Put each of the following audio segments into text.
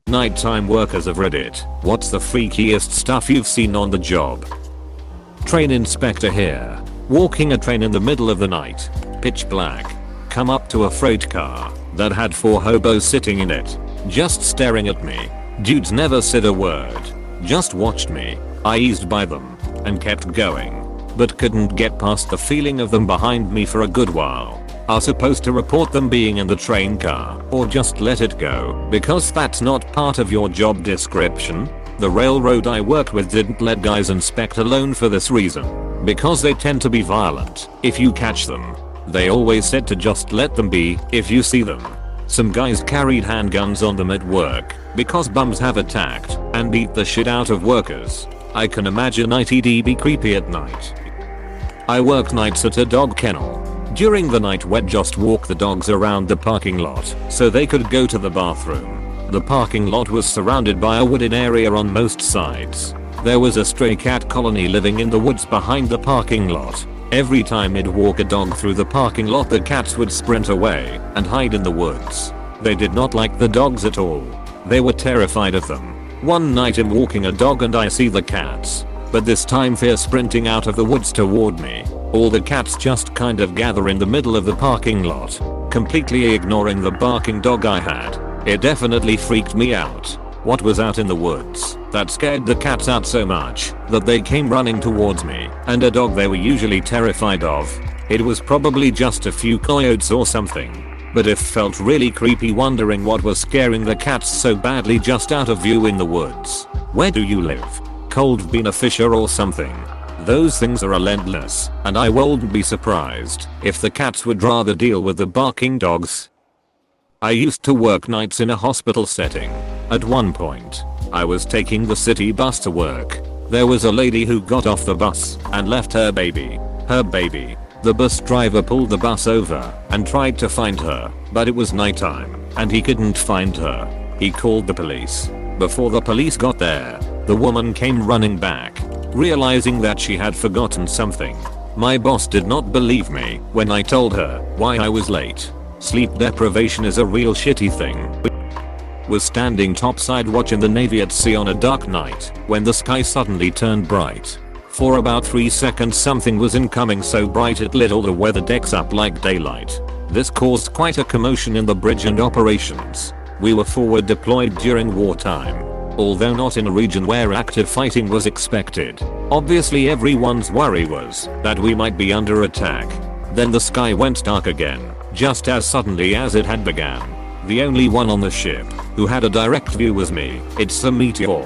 Nighttime workers of Reddit, what's the freakiest stuff you've seen on the job? Train inspector here. Walking a train in the middle of the night. Pitch black. Come up to a freight car that had 4 hobos sitting in it. Just staring at me. Dudes never said a word. Just watched me. I eased by them and kept going. But couldn't get past the feeling of them behind me for a good while. Are supposed to report them being in the train car or just let it go because that's not part of your job description? The railroad I worked with didn't let guys inspect alone for this reason. Because they tend to be violent if you catch them. They always said to just let them be if you see them. Some guys carried handguns on them at work because bums have attacked and beat the shit out of workers. I can imagine it'd be creepy at night. I worked nights at a dog kennel. During the night we'd just walk the dogs around the parking lot so they could go to the bathroom. The parking lot was surrounded by a wooded area on most sides. There was a stray cat colony living in the woods behind the parking lot. Every time I'd walk a dog through the parking lot the cats would sprint away and hide in the woods. They did not like the dogs at all. They were terrified of them. One night I'm walking a dog and I see the cats. But this time fear sprinting out of the woods toward me. All the cats just kind of gather in the middle of the parking lot, completely ignoring the barking dog I had. It definitely freaked me out. What was out in the woods that scared the cats out so much that they came running towards me and a dog they were usually terrified of? It was probably just a few coyotes or something. But it felt really creepy wondering what was scaring the cats so badly just out of view in the woods. Where do you live? Cold bean a fisher or something? Those things are relentless, and I wouldn't be surprised if the cats would rather deal with the barking dogs. I used to work nights in a hospital setting. At one point, I was taking the city bus to work. There was a lady who got off the bus and left her baby. The bus driver pulled the bus over and tried to find her, but it was nighttime and he couldn't find her. He called the police. Before the police got there, the woman came running back, realizing that she had forgotten something. My boss did not believe me when I told her why I was late. Sleep deprivation is a real shitty thing. Was standing topside watching the Navy at sea on a dark night when the sky suddenly turned bright. For about 3 seconds something was incoming so bright it lit all the weather decks up like daylight. This caused quite a commotion in the bridge and operations. We were forward deployed during wartime, although not in a region where active fighting was expected. Obviously everyone's worry was that we might be under attack. Then the sky went dark again, just as suddenly as it had began. The only one on the ship who had a direct view was me. It's a meteor.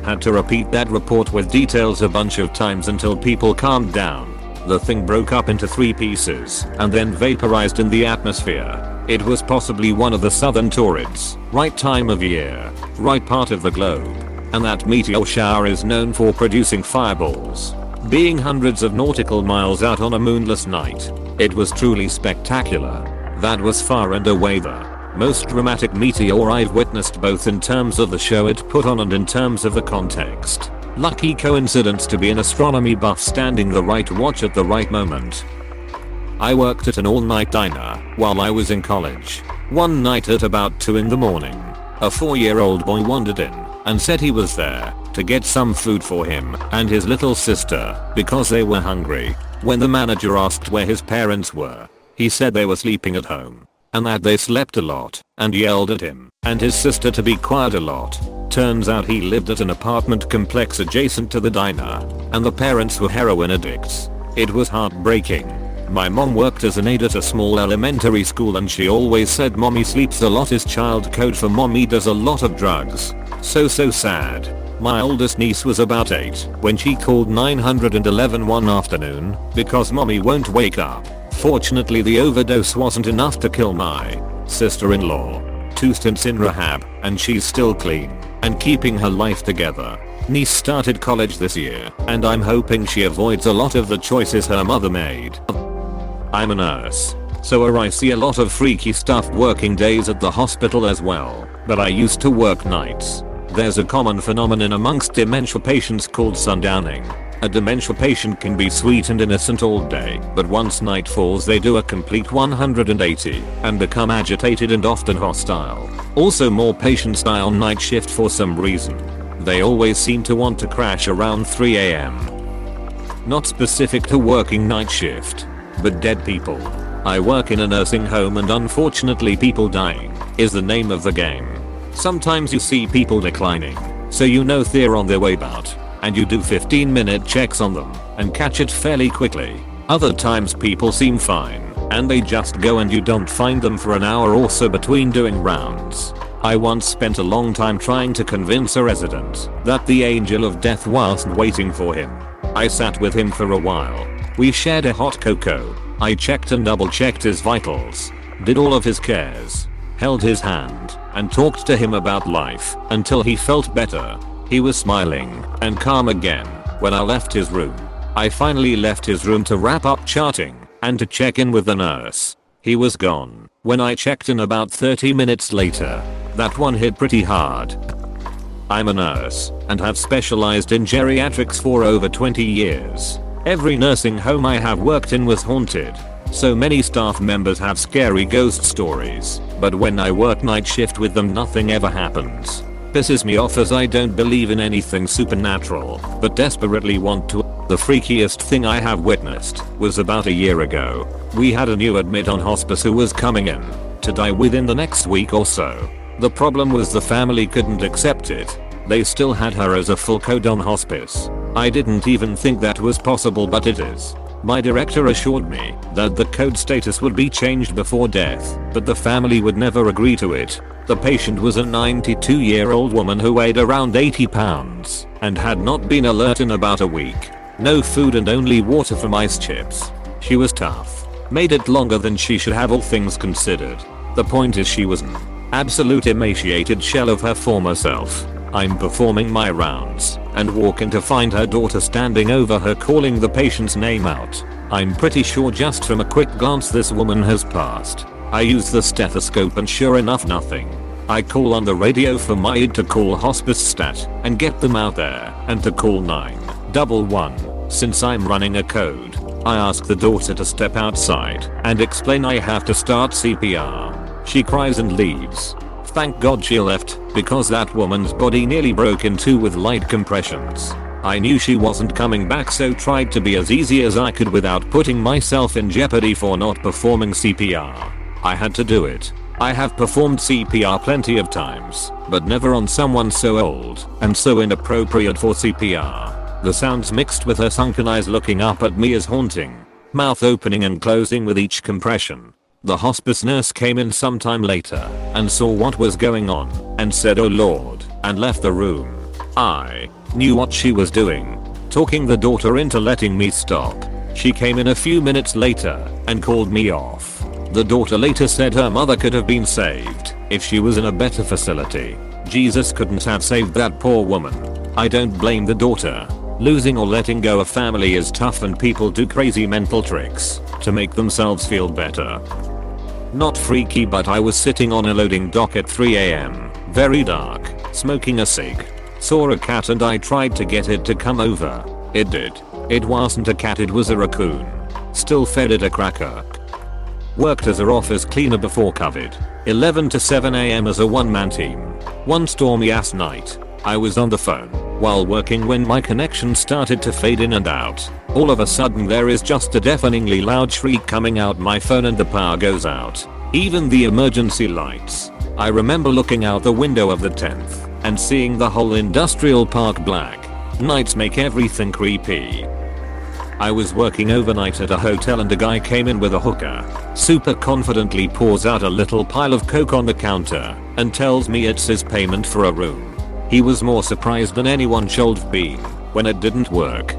Had to repeat that report with details a bunch of times until people calmed down. The thing broke up into 3 pieces and then vaporized in the atmosphere. It was possibly one of the southern Taurids. Right time of year, right part of the globe. And that meteor shower is known for producing fireballs. Being hundreds of nautical miles out on a moonless night, it was truly spectacular. That was far and away the most dramatic meteor I've witnessed, both in terms of the show it put on and in terms of the context. Lucky coincidence to be an astronomy buff standing the right watch at the right moment. I worked at an all-night diner while I was in college. One night at about 2 in the morning, a 4-year-old boy wandered in and said he was there to get some food for him and his little sister because they were hungry. When the manager asked where his parents were, he said they were sleeping at home and that they slept a lot and yelled at him and his sister to be quiet a lot. Turns out he lived at an apartment complex adjacent to the diner and the parents were heroin addicts. It was heartbreaking. My mom worked as an aide at a small elementary school and she always said mommy sleeps a lot is child code for mommy does a lot of drugs. So sad. My oldest niece was about 8 when she called 911 one afternoon because mommy won't wake up. Fortunately the overdose wasn't enough to kill my sister-in-law. 2 stints in rehab and she's still clean and keeping her life together. Niece started college this year and I'm hoping she avoids a lot of the choices her mother made. I'm a nurse, so I see a lot of freaky stuff working days at the hospital as well, but I used to work nights. There's a common phenomenon amongst dementia patients called sundowning. A dementia patient can be sweet and innocent all day, but once night falls they do a complete 180 and become agitated and often hostile. Also, more patients die on night shift for some reason. They always seem to want to crash around 3 AM. Not specific to working night shift, but dead people. I work in a nursing home and unfortunately people dying is the name of the game. Sometimes you see people declining, so you know they're on their way out, and you do 15-minute checks on them and catch it fairly quickly. Other times people seem fine and they just go and you don't find them for an hour or so between doing rounds. I once spent a long time trying to convince a resident that the angel of death wasn't waiting for him. I sat with him for a while. We shared a hot cocoa. I checked and double checked his vitals, did all of his cares, held his hand, and talked to him about life until he felt better. He was smiling and calm again when I left his room. I finally left his room to wrap up charting and to check in with the nurse. He was gone. When I checked in about 30 minutes later, that one hit pretty hard. I'm a nurse and have specialized in geriatrics for over 20 years. Every nursing home I have worked in was haunted. So many staff members have scary ghost stories, but when I work night shift with them nothing ever happens. Pisses me off as I don't believe in anything supernatural, but desperately want to. The freakiest thing I have witnessed was about a year ago. We had a new admit on hospice who was coming in to die within the next week or so. The problem was the family couldn't accept it. They still had her as a full code on hospice. I didn't even think that was possible, but it is. My director assured me that the code status would be changed before death, but the family would never agree to it. The patient was a 92-year-old woman who weighed around 80 pounds and had not been alert in about a week. No food and only water from ice chips. She was tough. Made it longer than she should have, all things considered. The point is she was an absolute emaciated shell of her former self. I'm performing my rounds and walk in to find her daughter standing over her calling the patient's name out. I'm pretty sure just from a quick glance this woman has passed. I use the stethoscope and sure enough nothing. I call on the radio for my id to call hospice stat and get them out there and to call 911 since I'm running a code. I ask the daughter to step outside and explain I have to start CPR. She cries and leaves. Thank God she left, because that woman's body nearly broke in two with light compressions. I knew she wasn't coming back, so tried to be as easy as I could without putting myself in jeopardy for not performing CPR. I had to do it. I have performed CPR plenty of times, but never on someone so old and so inappropriate for CPR. The sounds mixed with her sunken eyes looking up at me is haunting. Mouth opening and closing with each compression. The hospice nurse came in sometime later and saw what was going on and said, "Oh Lord," and left the room. I knew what she was doing, talking the daughter into letting me stop. She came in a few minutes later and called me off. The daughter later said her mother could have been saved if she was in a better facility. Jesus couldn't have saved that poor woman. I don't blame the daughter. Losing or letting go a family is tough and people do crazy mental tricks to make themselves feel better. Not freaky, but I was sitting on a loading dock at 3 AM, very dark, smoking a cig. Saw a cat and I tried to get it to come over. It did. It wasn't a cat, it was a raccoon. Still fed it a cracker. Worked as a office cleaner before COVID. 11 to 7 AM as a one-man team. One stormy ass night, I was on the phone while working when my connection started to fade in and out. All of a sudden there is just a deafeningly loud shriek coming out my phone and the power goes out. Even the emergency lights. I remember looking out the window of the 10th and seeing the whole industrial park black. Nights make everything creepy. I was working overnight at a hotel and a guy came in with a hookah. Super confidently pours out a little pile of coke on the counter and tells me it's his payment for a room. He was more surprised than anyone should have been when it didn't work.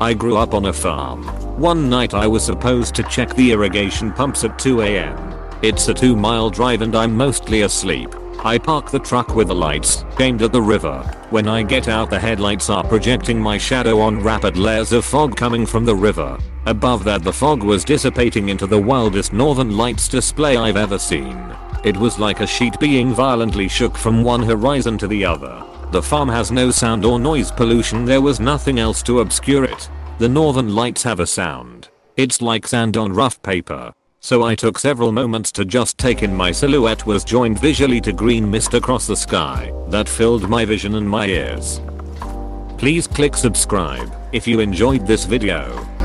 I grew up on a farm. One night I was supposed to check the irrigation pumps at 2 AM. It's a 2-mile drive and I'm mostly asleep. I park the truck with the lights aimed at the river. When I get out, the headlights are projecting my shadow on rapid layers of fog coming from the river. Above that, the fog was dissipating into the wildest northern lights display I've ever seen. It was like a sheet being violently shook from one horizon to the other. The farm has no sound or noise pollution. There was nothing else to obscure it. The northern lights have a sound. It's like sand on rough paper. So I took several moments to just take in my silhouette was joined visually to green mist across the sky that filled my vision and my ears. Please click subscribe if you enjoyed this video.